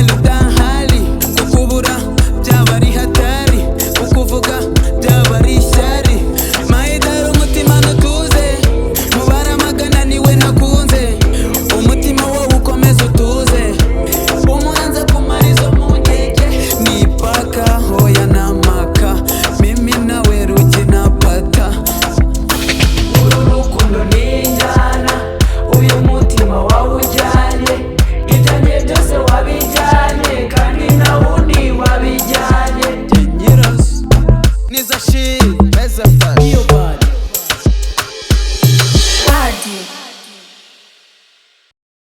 uhari udahari, kukubura byaba ari hatari, kukuvuga byaba ari ishyari. Mahidara umutima ntutuze, mubara magana niwe nakunze, umutima wowe ukomeza utuze, umuhanza kumarizo mungege ni paka hoya na maka, mimi nawe rugi na pata. Uru rukundo ni injyana, uyu mutima wawujyanye, ibyanjye byose wabijyanye, kandi na wundi wabijyanye. Nyirazo niza shit beza fast. Party.